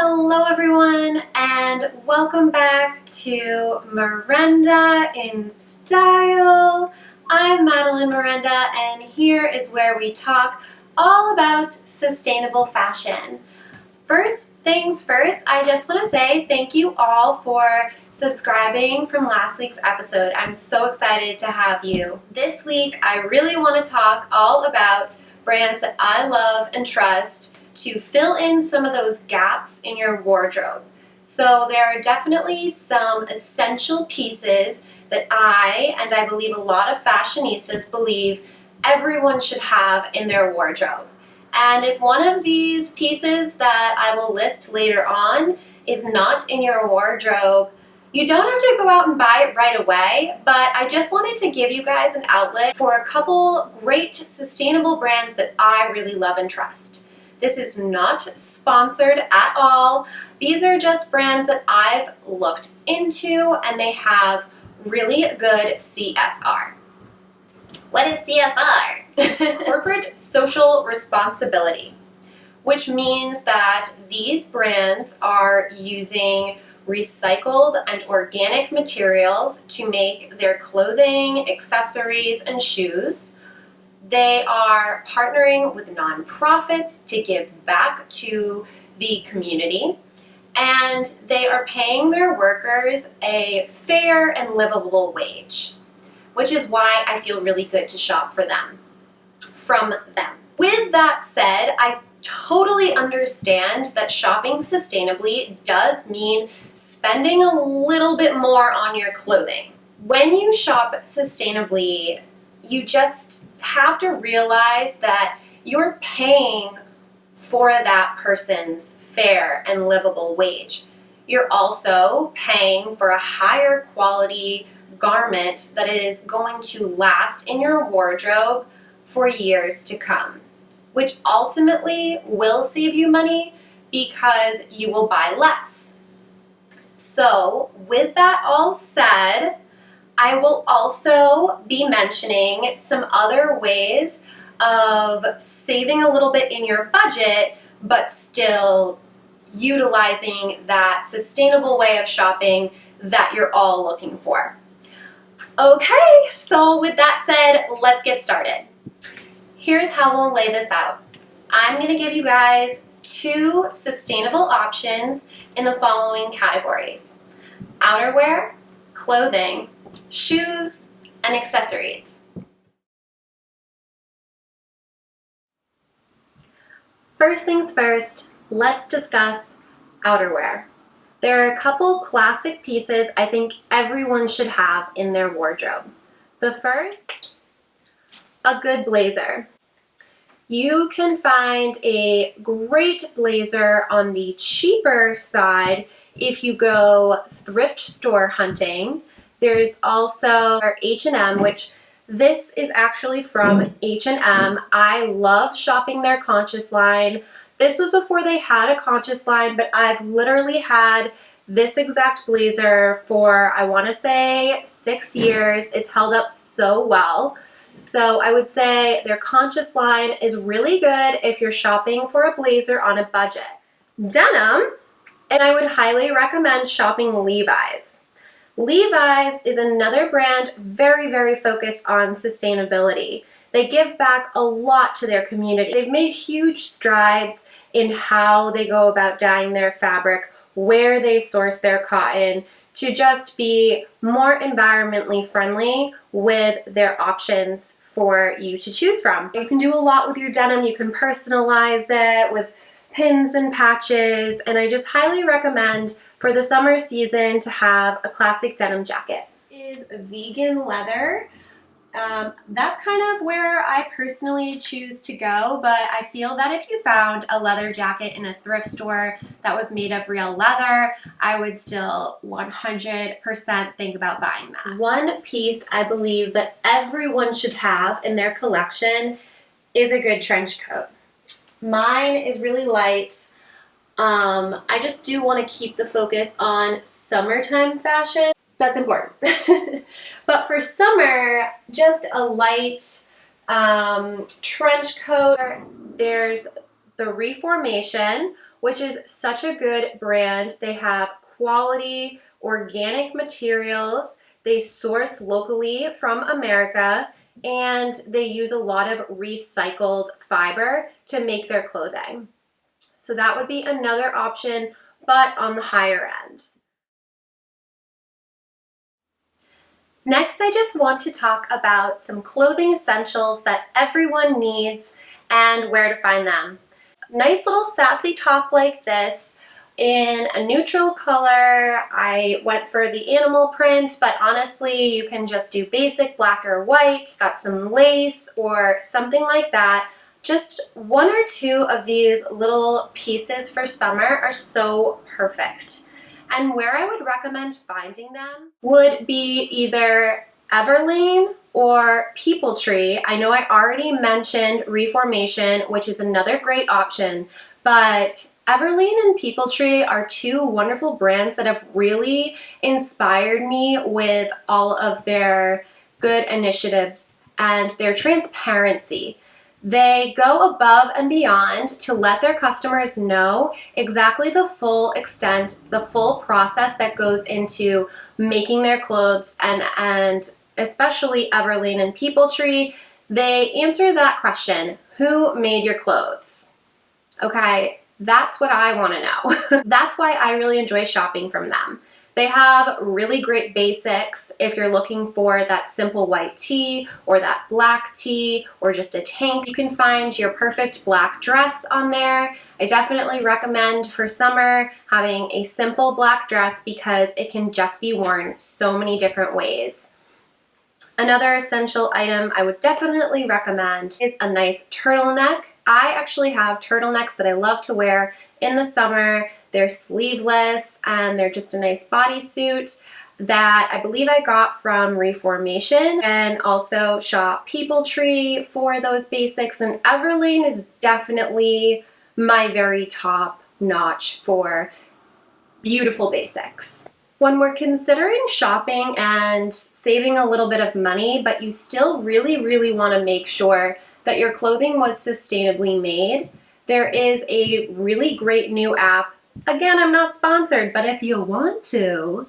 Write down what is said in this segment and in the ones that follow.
Hello everyone and welcome back to Miranda in Style. I'm Madeline Miranda and here is where we talk all about sustainable fashion. First things first, I just want to say thank you all for subscribing from last week's episode. I'm so excited to have you. This week I really want to talk all about brands that I love and trust to fill in some of those gaps in your wardrobe. So there are definitely some essential pieces that I believe a lot of fashionistas believe everyone should have in their wardrobe. And if one of these pieces that I will list later on is not in your wardrobe, you don't have to go out and buy it right away, but I just wanted to give you guys an outlet for a couple great sustainable brands that I really love and trust. This is not sponsored at all. These are just brands that I've looked into and they have really good CSR. What is CSR? Corporate social responsibility, which means that these brands are using recycled and organic materials to make their clothing, accessories, and shoes. They are partnering with nonprofits to give back to the community, and they are paying their workers a fair and livable wage, which is why I feel really good to shop from them. With that said, I totally understand that shopping sustainably does mean spending a little bit more on your clothing. When you shop sustainably, you just have to realize that you're paying for that person's fair and livable wage. You're also paying for a higher quality garment that is going to last in your wardrobe for years to come, which ultimately will save you money because you will buy less. So, with that all said, I will also be mentioning some other ways of saving a little bit in your budget, but still utilizing that sustainable way of shopping that you're all looking for. Okay, so with that said, let's get started. Here's how we'll lay this out. I'm going to give you guys 2 sustainable options in the following categories: outerwear, clothing, shoes, and accessories. First things first, let's discuss outerwear. There are a couple classic pieces I think everyone should have in their wardrobe. The first, a good blazer. You can find a great blazer on the cheaper side if you go thrift store hunting. There's also H&M, which this is actually from H&M. I love shopping their Conscious line. This was before they had a Conscious line, but I've literally had this exact blazer for, I want to say, 6 years. It's held up so well. So I would say their Conscious line is really good if you're shopping for a blazer on a budget. Denim, and I would highly recommend shopping Levi's. Levi's is another brand very, very focused on sustainability. They give back a lot to their community. They've made huge strides in how they go about dyeing their fabric, where they source their cotton, to just be more environmentally friendly with their options for you to choose from. You can do a lot with your denim. You can personalize it with pins and patches, and I just highly recommend for the summer season to have a classic denim jacket. Is vegan leather. That's kind of where I personally choose to go, but I feel that if you found a leather jacket in a thrift store that was made of real leather, I would still 100% think about buying that. One piece I believe that everyone should have in their collection is a good trench coat. Mine is really light. I just do want to keep the focus on summertime fashion. That's important. But for summer, just a light trench coat. There's the Reformation, which is such a good brand. They have quality, organic materials. They source locally from America, and they use a lot of recycled fiber to make their clothing. So that would be another option, but on the higher end. Next, I just want to talk about some clothing essentials that everyone needs and where to find them. Nice little sassy top like this in a neutral color. I went for the animal print, but honestly, you can just do basic black or white, got some lace or something like that. Just one or two of these little pieces for summer are so perfect. And where I would recommend finding them would be either Everlane or PeopleTree. I know I already mentioned Reformation, which is another great option, but Everlane and PeopleTree are two wonderful brands that have really inspired me with all of their good initiatives and their transparency. They go above and beyond to let their customers know exactly the full extent, the full process that goes into making their clothes, and especially Everlane and PeopleTree, they answer that question, who made your clothes? Okay, that's what I want to know. That's why I really enjoy shopping from them. They have really great basics if you're looking for that simple white tee or that black tee or just a tank. You can find your perfect black dress on there. I definitely recommend for summer having a simple black dress because it can just be worn so many different ways. Another essential item I would definitely recommend is a nice turtleneck. I actually have turtlenecks that I love to wear in the summer. They're sleeveless and they're just a nice bodysuit that I believe I got from Reformation, and also shop PeopleTree for those basics, and Everlane is definitely my very top notch for beautiful basics. When we're considering shopping and saving a little bit of money, but you still really want to make sure that your clothing was sustainably made, there is a really great new app. Again, I'm not sponsored, but if you want to,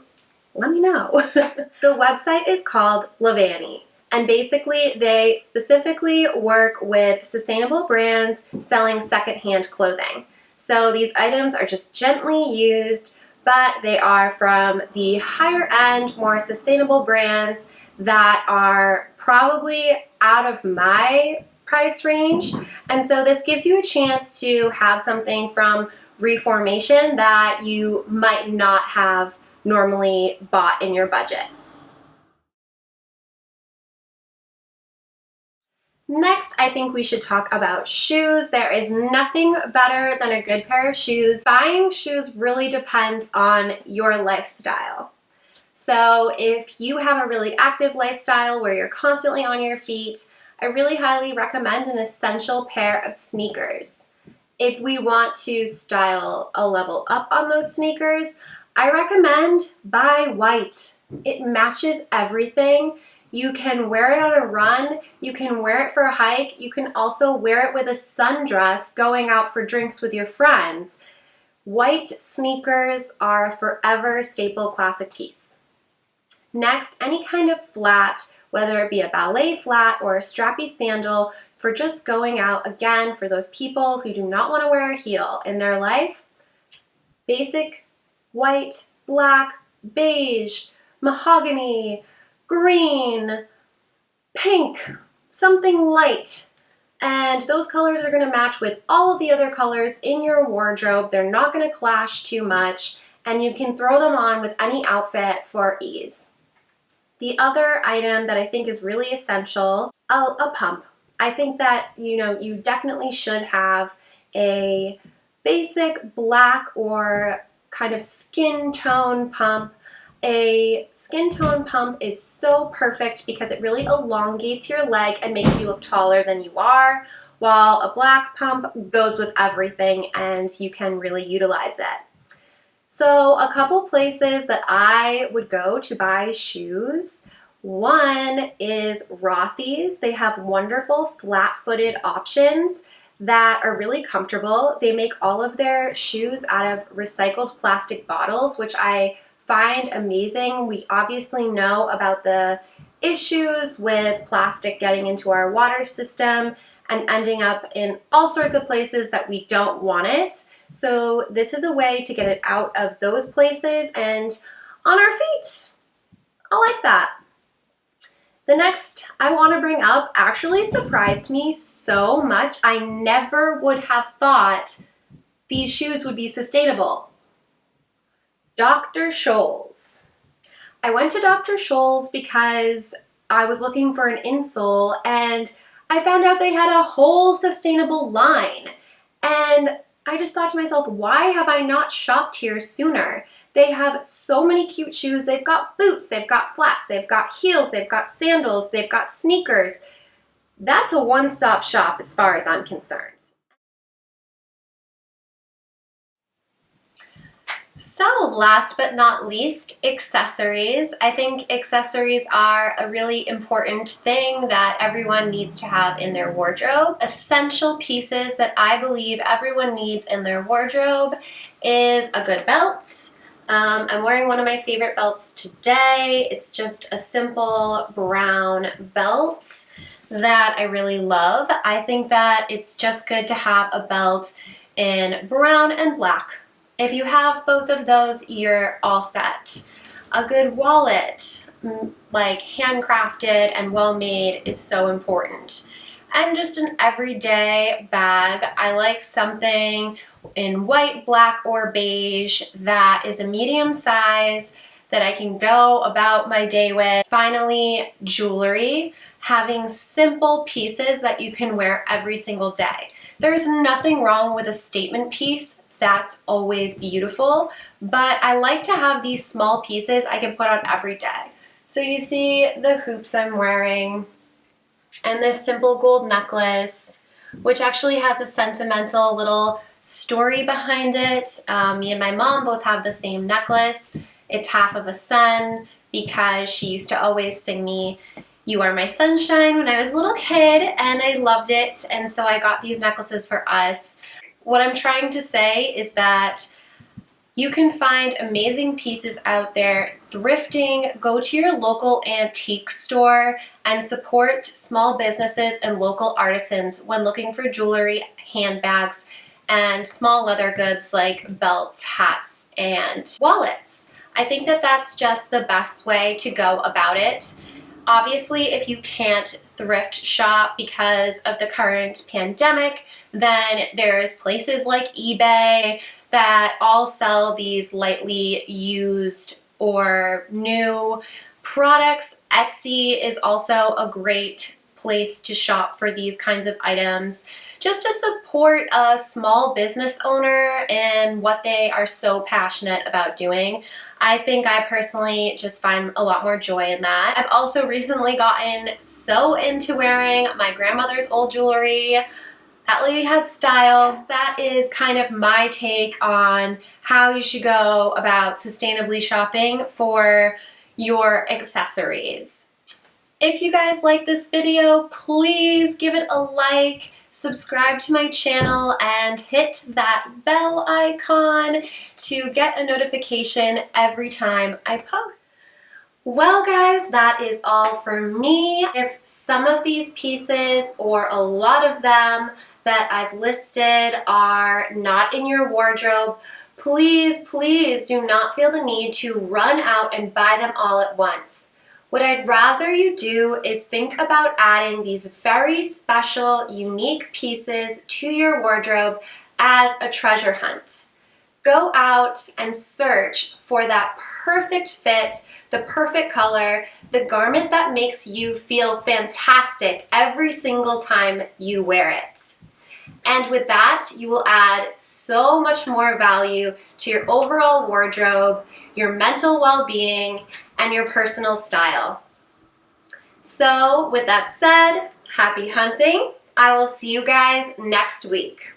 let me know. The website is called LOVANIE, and basically they specifically work with sustainable brands selling secondhand clothing. So these items are just gently used, but they are from the higher end, more sustainable brands that are probably out of my price range. And so this gives you a chance to have something from Reformation that you might not have normally bought in your budget. Next, I think we should talk about shoes. There is nothing better than a good pair of shoes. Buying shoes really depends on your lifestyle. So if you have a really active lifestyle where you're constantly on your feet, I really highly recommend an essential pair of sneakers. If we want to style a level up on those sneakers, I recommend buy white. It matches everything. You can wear it on a run, you can wear it for a hike, you can also wear it with a sundress going out for drinks with your friends. White sneakers are a forever staple classic piece. Next, any kind of flat, whether it be a ballet flat or a strappy sandal, for just going out, again, for those people who do not want to wear a heel in their life. Basic white, black, beige, mahogany, green, pink, something light. And those colors are going to match with all of the other colors in your wardrobe. They're not going to clash too much, and you can throw them on with any outfit for ease. The other item that I think is really essential, a pump. I think that, you definitely should have a basic black or kind of skin tone pump. A skin tone pump is so perfect because it really elongates your leg and makes you look taller than you are, while a black pump goes with everything and you can really utilize it. So a couple places that I would go to buy shoes. One is Rothy's. They have wonderful flat-footed options that are really comfortable. They make all of their shoes out of recycled plastic bottles, which I find amazing. We obviously know about the issues with plastic getting into our water system and ending up in all sorts of places that we don't want it. So this is a way to get it out of those places and on our feet. I like that. The next I want to bring up actually surprised me so much. I never would have thought these shoes would be sustainable. Dr. Scholl's. I went to Dr. Scholl's because I was looking for an insole and I found out they had a whole sustainable line. And I just thought to myself, why have I not shopped here sooner? They have so many cute shoes. They've got boots, they've got flats, they've got heels, they've got sandals, they've got sneakers. That's a one-stop shop as far as I'm concerned. So last but not least, accessories. I think accessories are a really important thing that everyone needs to have in their wardrobe. Essential pieces that I believe everyone needs in their wardrobe is a good belt. I'm wearing one of my favorite belts today. It's just a simple brown belt that I really love. I think that it's just good to have a belt in brown and black. If you have both of those, you're all set. A good wallet, like handcrafted and well-made, is so important. And just an everyday bag. I like something in white, black, or beige that is a medium size that I can go about my day with. Finally, jewelry. Having simple pieces that you can wear every single day. There's nothing wrong with a statement piece. That's always beautiful, but I like to have these small pieces I can put on every day. So you see the hoops I'm wearing and this simple gold necklace, which actually has a sentimental little story behind it. Me and my mom both have the same necklace. It's half of a sun because she used to always sing me "You Are My Sunshine" when I was a little kid, and I loved it, and so I got these necklaces for us. What I'm trying to say is that you can find amazing pieces out there. Thrifting, go to your local antique store and support small businesses and local artisans when looking for jewelry, handbags, and small leather goods like belts, hats, and wallets. I think that that's just the best way to go about it. Obviously, if you can't thrift shop because of the current pandemic, then there's places like eBay that all sell these lightly used or new products. Etsy is also a great place to shop for these kinds of items, just to support a small business owner and what they are so passionate about doing. I think I personally just find a lot more joy in that. I've also recently gotten so into wearing my grandmother's old jewelry. That lady had style. That is kind of my take on how you should go about sustainably shopping for your accessories. If you guys like this video, please give it a like, subscribe to my channel, and hit that bell icon to get a notification every time I post. Well guys, that is all for me. If some of these pieces or a lot of them that I've listed are not in your wardrobe, please do not feel the need to run out and buy them all at once. What I'd rather you do is think about adding these very special, unique pieces to your wardrobe as a treasure hunt. Go out and search for that perfect fit, the perfect color, the garment that makes you feel fantastic every single time you wear it. And with that, you will add so much more value to your overall wardrobe, your mental well-being, and your personal style. So with that said, happy hunting. I will see you guys next week.